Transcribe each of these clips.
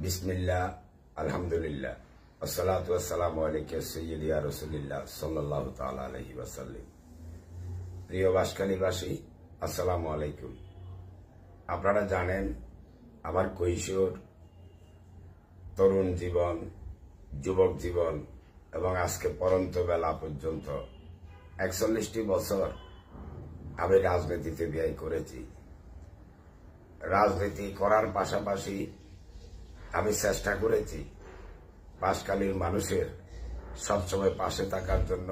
বিসমিল্লাহ, আলহামদুলিল্লাহ, আসসালাতু ওয়াসসালামু আলাইকা সাইয়্যিদি ইয়া রাসূলিল্লাহ সাল্লাল্লাহু তাআলা আলাইহি ওয়াসাল্লাম। প্রিয় বাঁশখালীবাসী, আসসালামু আলাইকুম। আপনারা জানেন আমার কৈশোর, তরুণ জীবন, যুবক জীবন এবং আজকে পরন্ত বেলা পর্যন্ত ৪১টি বছর আমি রাজনীতিতে ব্যয় করেছি। রাজনীতি করার পাশাপাশি আমি চেষ্টা করেছি বাঁশখালীর মানুষের সবসময় পাশে থাকার জন্য,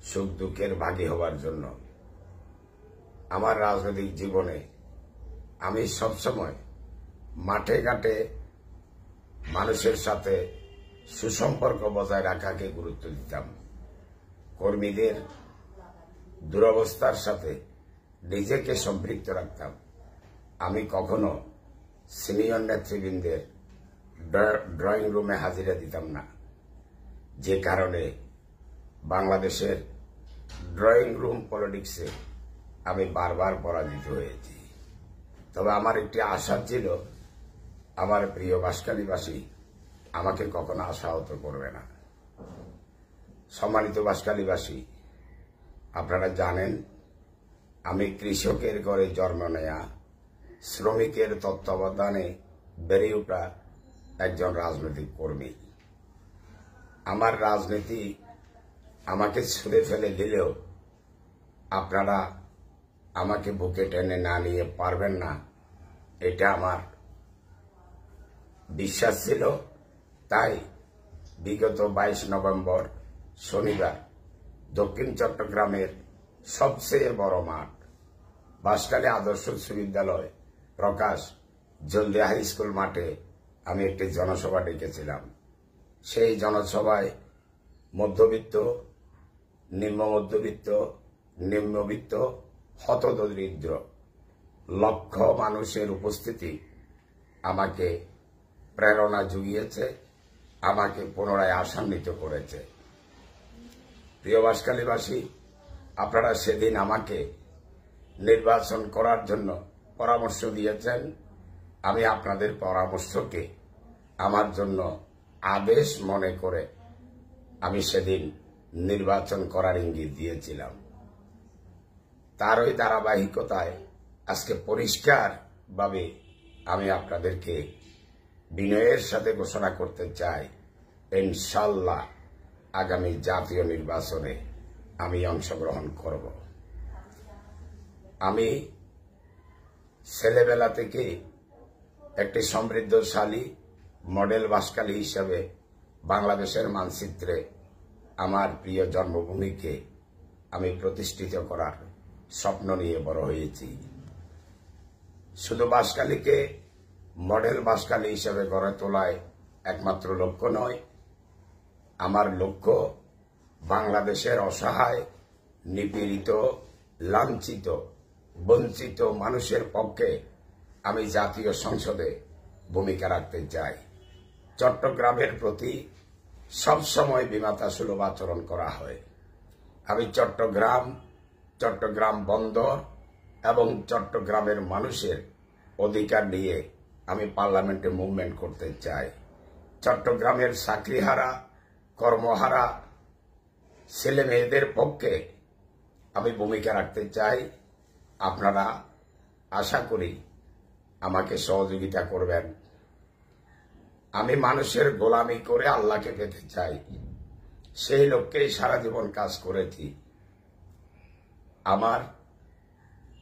সুখ দুঃখের ভাগী হওয়ার জন্য। আমার রাজনৈতিক জীবনে আমি সবসময় মাঠে ঘাটে মানুষের সাথে সুসম্পর্ক বজায় রাখাকে গুরুত্ব দিতাম। কর্মীদের দুরবস্থার সাথে নিজেকে সম্পৃক্ত রাখতাম। আমি কখনো সিনিয়র নেতৃবৃন্দের ড্রয়িং রুমে হাজিরা দিতাম না, যে কারণে বাংলাদেশের ড্রয়িং রুম পলিটিক্সে আমি বারবার পরাজিত হয়েছি। তবে আমার একটি আশা ছিল, আমার প্রিয় বাঁশখালীবাসী আমাকে কখনো আশাহত করবে না। সম্মানিত বাঁশখালীবাসী, আপনারা জানেন আমি কৃষকের ঘরে জন্ম নেয়া, শ্রমিকের তত্ত্বাবধানে বেড়ে ওঠা একজন রাজনৈতিক কর্মী। আমার রাজনীতি আমাকে ছুঁড়ে ফেলে দিলেও আপনারা আমাকে বুকে টেনে না নিয়ে পারবেন না, এটা আমার বিশ্বাস ছিল। তাই বিগত ২২ নভেম্বর শনিবার দক্ষিণ চট্টগ্রামের সবচেয়ে বড় মাঠ বাঁশখালী আদর্শ উচ্চ বিদ্যালয় প্রকাশ জলদি হাই স্কুল মাঠে আমি একটি জনসভা ডেকেছিলাম। সেই জনসভায় মধ্যবিত্ত, নিম্ন মধ্যবিত্ত, নিম্নবিত্ত, হতদরিদ্র লক্ষ মানুষের উপস্থিতি আমাকে প্রেরণা জুগিয়েছে, আমাকে পুনরায় আশান্বিত করেছে। প্রিয় বাঁশখালীবাসী, আপনারা সেদিন আমাকে নির্বাচন করার জন্য পরামর্শ দিয়েছেন। আমি আপনাদের পরামর্শকে আমার জন্য আদেশ মনে করে আমি সেদিন নির্বাচন করার ইঙ্গিত দিয়েছিলাম। তারই ধারাবাহিকতায় আজকে পরিষ্কারভাবে আমি আপনাদেরকে বিনয়ের সাথে ঘোষণা করতে চাই, ইনশাআল্লাহ আগামী জাতীয় নির্বাচনে আমি অংশগ্রহণ করব। আমি ছেলেবেলা থেকে একটি সমৃদ্ধশালী মডেল বাঁশখালী হিসেবে বাংলাদেশের মানচিত্রে আমার প্রিয় জন্মভূমিকে আমি প্রতিষ্ঠিত করার স্বপ্ন নিয়ে বড় হয়েছি। শুধু বাঁশখালীকে মডেল বাঁশখালী হিসেবে গড়ে তোলায় একমাত্র লক্ষ্য নয়, আমার লক্ষ্য বাংলাদেশের অসহায়, নিপীড়িত, লাঞ্ছিত, বঞ্চিত মানুষের পক্ষে আমি জাতীয় সংসদে ভূমিকা রাখতে চাই। চট্টগ্রামের প্রতি সবসময় বিমাতাসুলভ আচরণ করা হয়। আমি চট্টগ্রাম বন্দর এবং চট্টগ্রামের মানুষের অধিকার নিয়ে আমি পার্লামেন্টে মুভমেন্ট করতে চাই। চট্টগ্রামের চাকরিহারা, কর্মহারা ছেলে মেয়েদের পক্ষে আমি ভূমিকা রাখতে চাই। আপনারা আশা করি আমাকে সহযোগিতা করবেন। আমি মানুষের গোলামি করে আল্লাহকে পেতে চাই, সেই লক্ষ্যেই সারা জীবন কাজ করেছি। আমার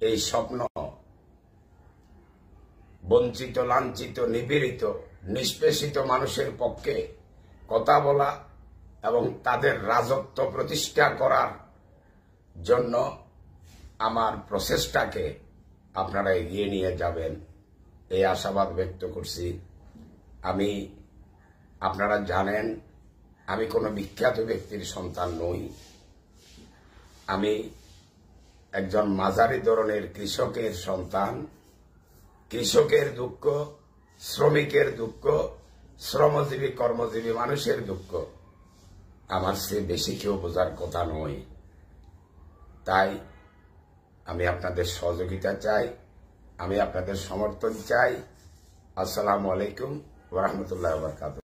এই স্বপ্ন বঞ্চিত, লাঞ্ছিত, নিপীড়িত, নিষ্পেষিত মানুষের পক্ষে কথা বলা এবং তাদের রাজত্ব প্রতিষ্ঠা করার জন্য আমার প্রচেষ্টাকে আপনারা এগিয়ে নিয়ে যাবেন, এই আশাবাদ ব্যক্ত করছি। আপনারা জানেন আমি কোনো বিখ্যাত ব্যক্তির সন্তান নই। আমি একজন মাঝারি ধরনের কৃষকের সন্তান। কৃষকের দুঃখ, শ্রমিকের দুঃখ, শ্রমজীবী কর্মজীবী মানুষের দুঃখ আমার চেয়ে বেশি কেউ বোঝার কথা নয়। তাই আমি আপনাদের সহযোগিতা চাই, আমি আপনাদের সমর্থন চাই। আসসালামু আলাইকুম। ওয়া রাহমাতুল্লাহি ওয়া বারাকাতুহু।